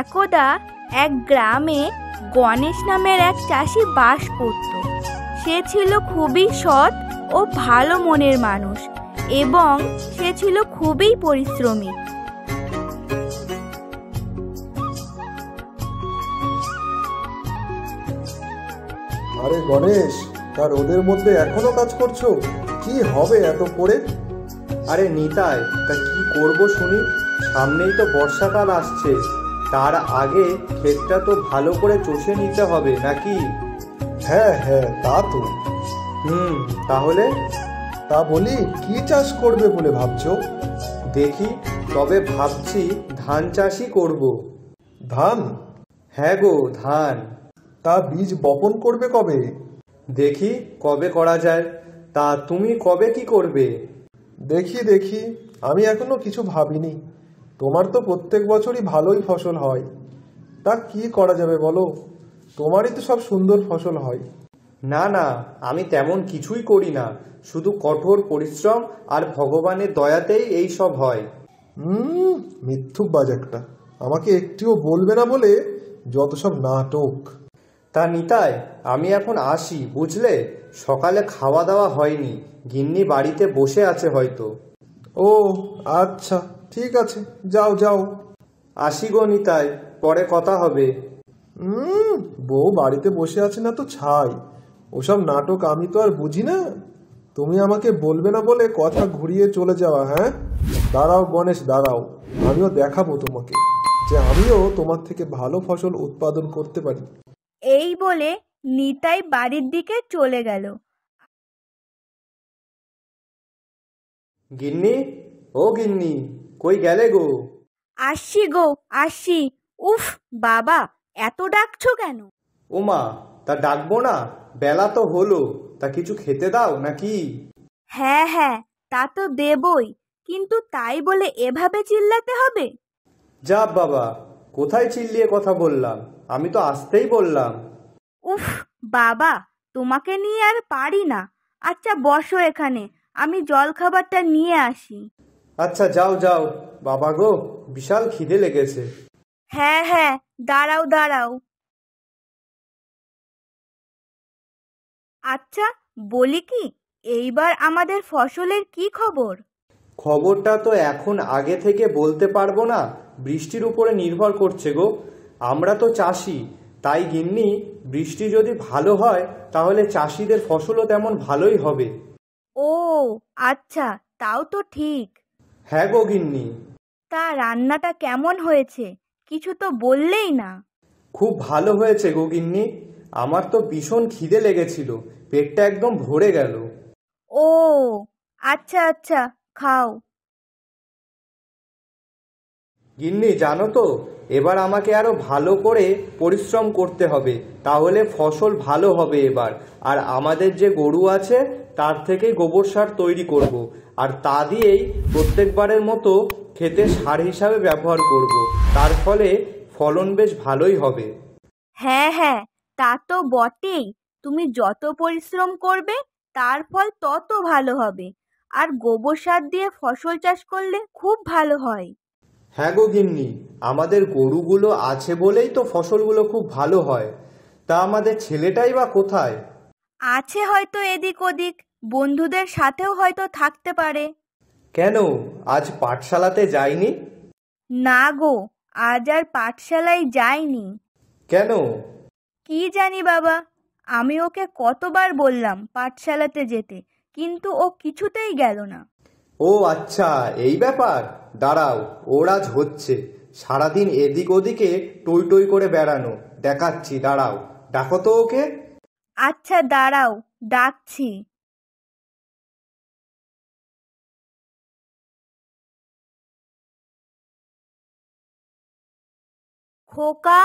একদা এক গ্রামে গণেশ নামের এক চাষি বাস করত। সে ছিল খুবই সৎ ও ভালো মনের মানুষ এবং সে ছিল খুবই পরিশ্রমী। আরে গণেশ, তার ওদের মধ্যে এখনো কাজ করছো? কি হবে এত পড়ে? আরে নিতাই, তা কি করব শুনি? সামনেই তো বর্ষাকাল আসছে, তার আগে ক্ষেতটা তো ভালো করে চষে নিতে হবে নাকি? হ্যাঁ হ্যাঁ, তা তো। তাহলে তা বলি, কি চাষ করবে বলে ভাবছো? দেখি, তবে ভাবছি ধান চাষই করব। ধান? হ্যাঁ গো, ধান। তা বীজ বপন করবে কবে? দেখি কবে করা যায়। তা তুমি কবে কি করবে? দেখি দেখি, আমি এখনো কিছু ভাবিনি। তোমার তো প্রত্যেক বছরই ভালোই ফসল হয়। তা কি করা যাবে বলো? তোমারই তো সব সুন্দর ফসল হয়। না না, আমি তেমন কিছুই করি না, শুধু কঠোর পরিশ্রম আর ভগবানের দয়াতেই এই সব হয়। মিথ্যুকবাজ একটা। আমাকে একটিও বলবে না বলে যত সব নাটক। তা নিতাই, আমি এখন আসি, বুঝলে? সকালে খাওয়া দাওয়া হয়নি, গিন্নি বাড়িতে বসে আছে হয়তো। ও আচ্ছা, ঠিক আছে, যাও যাও। আসি গো নিতাই, পরে কথা হবে। বউ বাড়িতে বসে আছে না তো ছাই, ওসব নাটক আমি তো আর বুঝি না। তুমি আমাকে বলবে না বলে কথা ঘুরিয়ে চলে যাওয়া। হ্যাঁ, দাঁড়াও গণেশ, দাঁড়াও, আমিও দেখাবো তোমাকে যে আমিও তোমার থেকে ভালো ফসল উৎপাদন করতে পারি। এই বলে নিতাই বাড়ির দিকে চলে গেল। গিন্নি, ও গিন্নি, কই গেলে গো? আসছি গো, আসছি। উফ বাবা, এত ডাকছো কেন? ওমা, তা ডাকবো না? বেলা তো হলো, তা কিছু খেতে দাও নাকি? হ্যাঁ হ্যাঁ, তা তো দেবই, কিন্তু তাই বলে এভাবে চিল্লাতে হবে? যা বাবা, কোথায় চিল্লিয়ে কথা বললাম? আমি তো আসতেই বললাম। উফ বাবা, তোমাকে নিয়ে আর পারি না। আচ্ছা বসো এখানে, আমি জলখাবারটা নিয়ে আসি। আচ্ছা যাও যাও, বাবা গো, বিশাল খিদে লেগেছে। হ্যাঁ হ্যাঁ, দাঁড়াও দাঁড়াও। আচ্ছা বলি কি, এইবার আমাদের ফসলের কি খবর? খবরটা তো এখন আগে থেকে বলতে পারবো না, বৃষ্টির উপরে নির্ভর করছে গো। আমরা তো চাষি, তাই গিন্নি, বৃষ্টি যদি ভালো হয় তাহলে চাষিদের ফসলও তেমন ভালোই হবে। ও আচ্ছা, তাও তো ঠিক। হ্যাঁ গো গিন্নি। তা রান্নাটা কেমন হয়েছে? কিছু তো বললেই না। খুব ভালো হয়েছে গো গিন্নি, আমার তো ভীষণ খিদে লেগেছিল, পেটটা একদম ভরে গেল। ও আচ্ছা আচ্ছা, খাও। গিন্নি জানো তো, এবার আমাকে আরো ভালো করে পরিশ্রম করতে হবে, তাহলে ফসল ভালো হবে এবার। আর আমাদের যে গরু আছে তার থেকে গোবর সার তৈরি করব, আর তা দিয়েই প্রত্যেকবারের মতো খেতে সার হিসাবে ব্যবহার করব, তার ফলে ফলন বেশ ভালোই হবে। হ্যাঁ হ্যাঁ, তা তো বটেই। তুমি যত পরিশ্রম করবে তার ফল তত ভালো হবে। আর গোবর সার দিয়ে ফসল চাষ করলে খুব ভালো হয়। হ্যাঁ গো গিন্নি, আমাদের গরুগুলো আছে বলেই তো ফসলগুলো খুব ভালো হয়। তা আমাদের ছেলেটাই বা কোথায়? আছে হয়তো এদিক ওদিক, বন্ধুদের সাথেও হয়তো থাকতে পারে। কেন, আজ পাঠশালাতে যায়নি? না গো, আজ আর পাঠশালায় যায়নি। কেন? কি জানি বাবা, আমি ওকে কতবার বললাম পাঠশালাতে যেতে, কিন্তু ও কিছুতেই গেল না। ও আচ্ছা, এই ব্যাপার। দাঁড়াও, ওর আজ হচ্ছে। সারাদিন এদিক ওদিকে টই টই করে বেড়ানো দেখাচ্ছি, দাঁড়াও, ডাকো তো ওকে। আচ্ছা দাঁড়াও, ডাকছি। খোকা,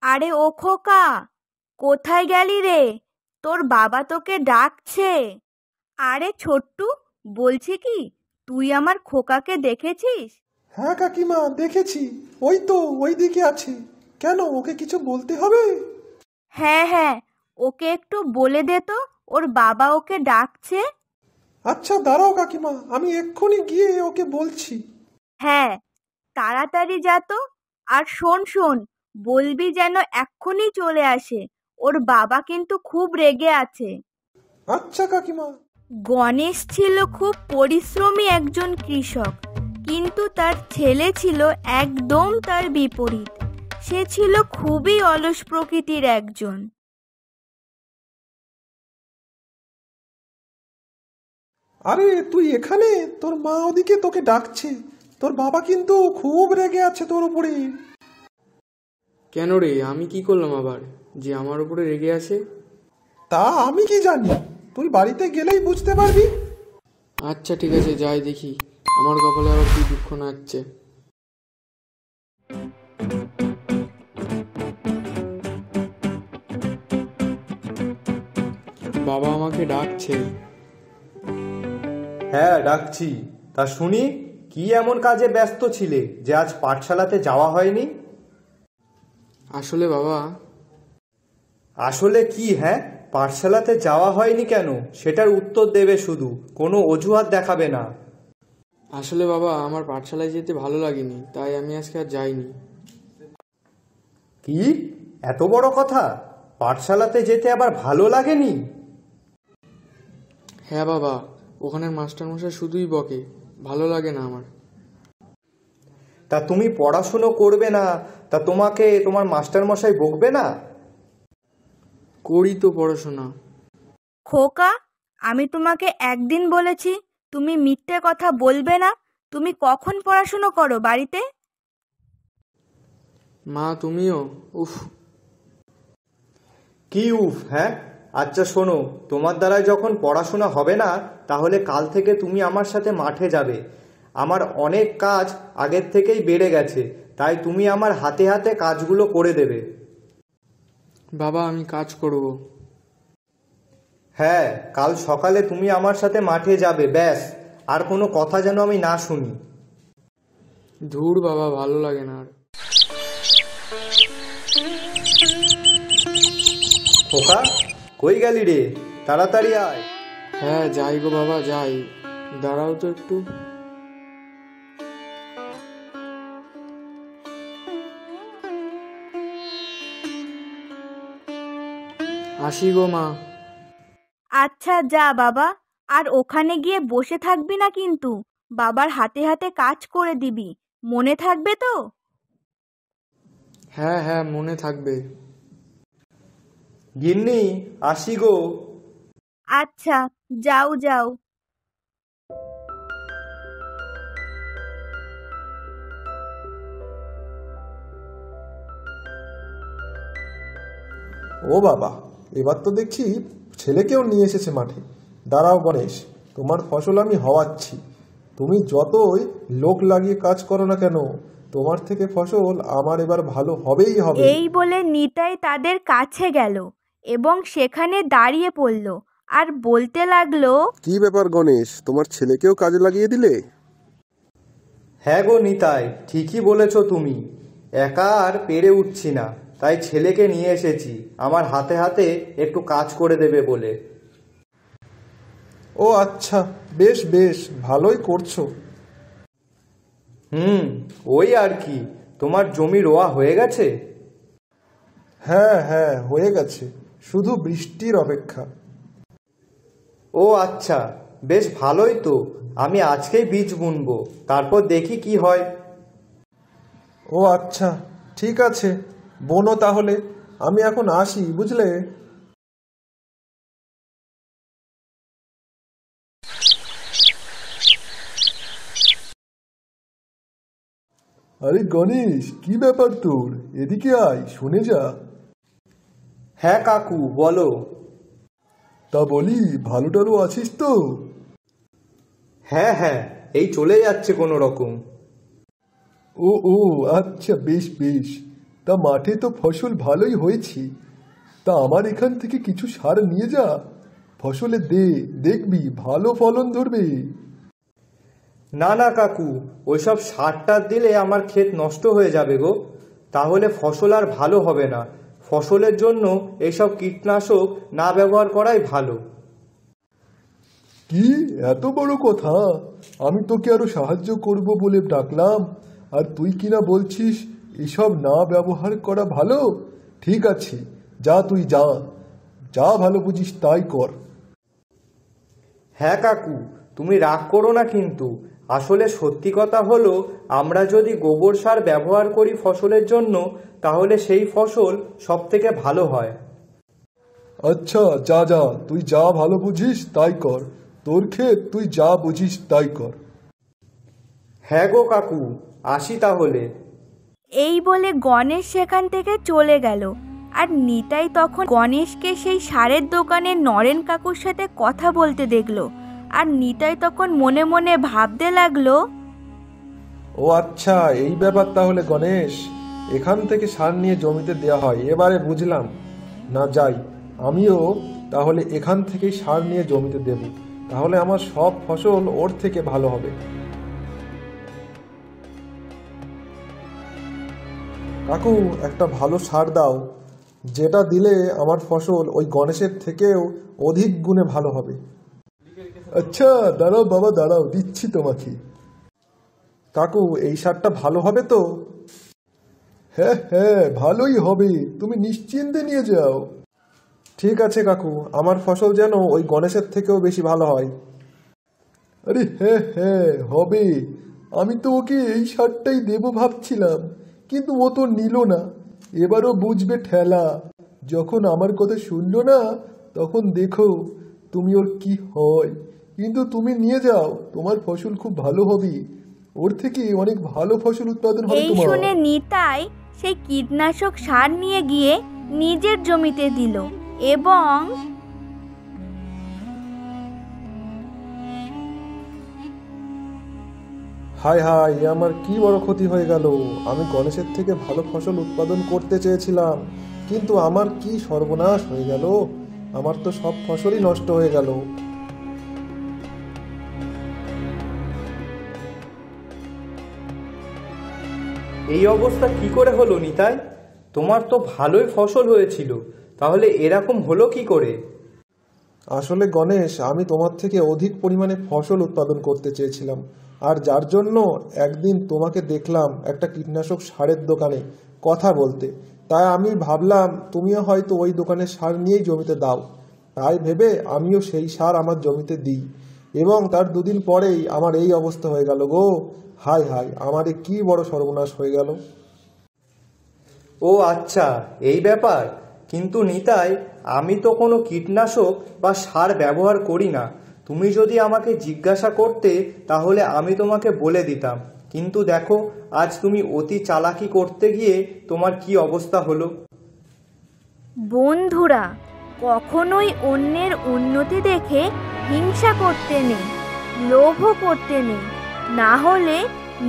আরে ও খোকা, কোথায় গেলি রে? তোর বাবা তোকে ডাকছে। আরে ছোট্টু, বলছি কি, তুই আমার খোকাকে দেখেছিস? হ্যাঁ কাকিমা, দেখেছি। ওই তো ওই দিকে আছে। কেন, ওকে কিছু বলতে হবে? হ্যাঁ হ্যাঁ, ওকে একটু বলে দে তো, ওর বাবা ওকে ডাকছে। আচ্ছা দাঁড়াও কাকিমা, আমি এক্ষুনি গিয়ে ওকে বলছি। হ্যাঁ, তাড়াতাড়ি যা তো, আর শোন শোন, বলবি যেন এক্ষুনি চলে আসে, ওর বাবা কিন্তু খুব রেগে আছে। আচ্ছা কাকিমা। গণেশ ছিল খুব পরিশ্রমী একজন কৃষক, কিন্তু তার ছেলে ছিল একদম তার বিপরীত। সে ছিল খুবই অলস প্রকৃতির একজন। আরে তুই এখানে? তোর মা ওদিকে তোকে ডাকছে। তোর বাবা কিন্তু খুব রেগে আছে তোর উপরে। কেন রে, আমি কি করলাম আবার যে আমার উপরে রেগে আছে? তা আমি কি জানি, তুই বাড়িতে গেলেই বুঝতে পারবি। আচ্ছা ঠিক আছে, যাই দেখি আমার কপালে আবার কি দুঃখ নাচছে। বাবা আমাকে ডাকছে। হ্যাঁ ডাকছি। তা শুনি, কি এমন কাজে ব্যস্ত ছিলে যে আজ পাঠশালাতে যাওয়া হয়নি? আসলে বাবা, আসলে কি? হ্যাঁ, পাঠশালাতে যাওয়া হয়নি কেন সেটার উত্তর দেবে শুধু, কোনো অজুহাত দেখাবে না। আসলে বাবা আমার পাঠশালায় যেতে ভালো লাগেনি, তাই আমি আজকে আর যাইনি। কি এত বড় কথা? পাঠশালাতে যেতে আবার ভালো লাগেনি? হ্যাঁ বাবা, ওখানের মাস্টারমশাই শুধুই বকে, ভালো লাগে না আমার। তা তুমি পড়াশুনো করবে না, তা তোমাকে তোমার মাস্টারমশাই বকবে না? করি তো পড়াশোনা। খোকা, আমি তোমাকে একদিন বলেছি তুমি মিথ্যে কথা বলবে না। তুমি কখন পড়াশুনো করো বাড়িতে? মা তুমিও? উফ। কি উফ? হ্যাঁ, আচ্ছা শোনো, তোমার দ্বারা যখন পড়াশোনা হবে না, তাহলে কাল থেকে তুমি আমার সাথে মাঠে যাবে। আমার অনেক কাজ আগের থেকেই বেড়ে গেছে, তাই তুমি আমার হাতে হাতে কাজগুলো করে দেবে। বাবা আমি কাজ করব। হ্যাঁ, কাল সকালে তুমি আমার সাথে মাঠে যাবে, ব্যাস। আর কোনো কথা যেন আমি না শুনি। ধুর বাবা, ভালো লাগে না আর। খোকা, কই গেলি রে? তাড়াতাড়ি আয়। হ্যাঁ যাই গো বাবা যাই, দাঁড়াও তো একটু। আসি গো মা। আচ্ছা যা বাবা, আর ওখানে গিয়ে বসে থাকবি না কিন্তু, বাবার হাতে হাতে কাজ করে দিবি, মনে থাকবে তো? হ্যাঁ হ্যাঁ মনে থাকবে। গিন্নি, আসি গো। আচ্ছা, যাও যাও। ও বাবা, এবার তো দেখছি ছেলেকেও নিয়ে এসেছে মাঠে। দাঁড়াও গণেশ, তোমার ফসল আমি হওয়াচ্ছি। তুমি যতই লোক লাগিয়ে কাজ করো না কেন, তোমার থেকে ফসল আমার এবার ভালো হবেই হবে। এই বলে নিতাই তাদের কাছে গেল এবং সেখানে দাঁড়িয়ে পড়ল আর বলতে লাগলো, কি ব্যাপার গণেশ, তোমার ছেলেকেও কাজে লাগিয়ে দিলে? হ্যাঁ গো নিতাই, ঠিকই বলেছ তুমি। একা আর পেরে উঠছি না, তাই ছেলেকে নিয়ে এসেছি আমার হাতে হাতে একটু কাজ করে দেবে বলে। ও আচ্ছা, বেশ বেশ, ভালোই করছো। ওই আর কি। তোমার জমি রোয়া হয়ে গেছে? হ্যাঁ হ্যাঁ হয়ে গেছে, শুধু বৃষ্টির অপেক্ষা। ও আচ্ছা, বেশ ভালোই তো। আমি আজকেই বীজ বুনবো, তারপর দেখি কি হয়। ও আচ্ছা, ঠিক আছে, বোনো তাহলে। আমি এখন আসি, বুঝলে। আরে গণেশ, কি ব্যাপার তোর? এদিকে আয়, শুনে যা। হ্যাঁ কাকু, বলো। তা বলি, ভালো টালো আছিস তো? হ্যাঁ হ্যাঁ, এই চলে যাচ্ছে কোনো রকম। ও ও আচ্ছা, বেশ বেশ। তা মাঠে তো ফসল ভালোই হয়েছে। তা আমার এখান থেকে কিছু সার নিয়ে যা, ফসলে দে, দেখবি ভালো ফলন ধরবে। না না কাকু, ওইসব সার টার দিলে আমার ক্ষেত নষ্ট হয়ে যাবে গো। তাহলে ফসল আর ভালো হবে না। ফসলের জন্য এইসব কীটনাশক না ব্যবহার করাই ভালো। কি এত বড় কথা? আমি তোকে আরো সাহায্য করব বলে ডাকলাম, আর তুই কিনা বলছিস এসব না ব্যবহার করা ভালো। ঠিক আছে, যা তুই যা, যা ভালো বুঝিস তাই কর। হ্যাঁ কাকু, তুমি রাগ করো না, কিন্তু আসলে সত্যি কথা হলো আমরা যদি গোবর সার ব্যবহার করি ফসলের জন্য, তাহলে সেই ফসল সব থেকে ভালো হয়। আচ্ছা, যা যা, তুই যা ভালো বুঝিস তাই কর। তোর ক্ষেত, তুই যা বুঝিস তাই কর। হ্যাঁ গো কাকু, আসি তাহলে। এই বলে গণেশ সেখান থেকে চলে গেল। আর নিতাই তখন গণেশকে সেই সারের দোকানের নরেন কাকুর সাথে কথা বলতে দেখলো। আর নিতাই তখন মনে মনে ভাবতে লাগলো, ও আচ্ছা, এই ব্যাপার তাহলে গণেশ। এখান থেকে সার নিয়ে জমিতে দেওয়া হয়, এবারে বুঝলাম। না যাই, আমিও তাহলে এখান থেকেই সার নিয়ে জমিতে দেব, তাহলে আমার সব ফসল ওর থেকে ভালো হবে। কাকু, একটা ভালো সার দাও, যেটা দিলে আমার ফসল ওই গণেশের থেকেও অধিক গুণে ভালো হবে। আচ্ছা, দাঁড়াও বাবা, দাঁড়াও, দিচ্ছি তোমাকে। কাকু, এই সারটা ভালো হবে তো? হ্যাঁ হ্যাঁ, ভালোই হবে, তুমি নিশ্চিন্তে নিয়ে যাও। ঠিক আছে কাকু, আমার ফসল যেন ওই গণেশের থেকেও বেশি ভালো হয়। আরে হ্যাঁ হ্যাঁ, হবে। আমি তো ওকে এই সারটাই দেবো ভাবছিলাম, কিন্তু ও তো নিল না। এবারও বুঝবে ঠেলা। যখন আমার কথা শুনলো না, তখন দেখো তুমি ওর কি হয়। কিন্তু তুমি নিয়ে যাও, তোমার ফসল খুব ভালো হবে, ওর থেকে অনেক ভালো ফসল উৎপাদন হবে এই তোমার। শুনে নিতাই সেই কীটনাশক সার নিয়ে গিয়ে নিজের জমিতে দিল এবং হায় হায়, এ আমার কি বড় ক্ষতি হয়ে গেল। আমি গণেশের থেকে ভালো ফসল উৎপাদন করতে চেয়েছিলাম, কিন্তু আমার কি সর্বনাশ হয়ে গেল। আমার তো সব ফসলই নষ্ট হয়ে গেল। এই অবস্থা কি করে হলো নিতাই? তোমার তো ভালোই ফসল হয়েছিল, তাহলে এরকম হলো কি করে? আসলে গণেশ, আমি তোমার থেকে অধিক পরিমাণে ফসল উৎপাদন করতে চেয়েছিলাম, আর যার জন্য একদিন তোমাকে দেখলাম একটা কীটনাশক সারের দোকানে কথা বলতে। তাই আমি ভাবলাম তুমিও হয়তো ওই দোকানের সার নিয়েই জমিতে দাও। তাই ভেবে আমিও সেই সার আমার জমিতে দিই, এবং তার দুদিন পরেই আমার এই অবস্থা হয়ে গেল গো। হায় হায়, আমার এ কি বড় সর্বনাশ হয়ে গেল। ও আচ্ছা, এই ব্যাপার। কিন্তু নিতাই, আমি তো কোনো কীটনাশক বা সার ব্যবহার করি না। তুমি যদি আমাকে জিজ্ঞাসা করতে, তাহলে আমি তোমাকে বলে দিতাম। কিন্তু দেখো, আজ তুমি অতি চালাকি করতে গিয়ে তোমার কি অবস্থা হলো। বন্ধুরা, কখনোই অন্যের উন্নতি দেখে হিংসা করতে নেই, লোভও করতে নেই। না হলে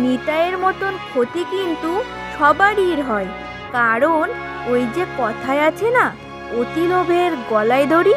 নিতাইয়ের মতন ক্ষতি কিন্তু সবারই হয়। কারণ ওই যে কথায় আছে না, অতি লোভের গলায় দড়ি।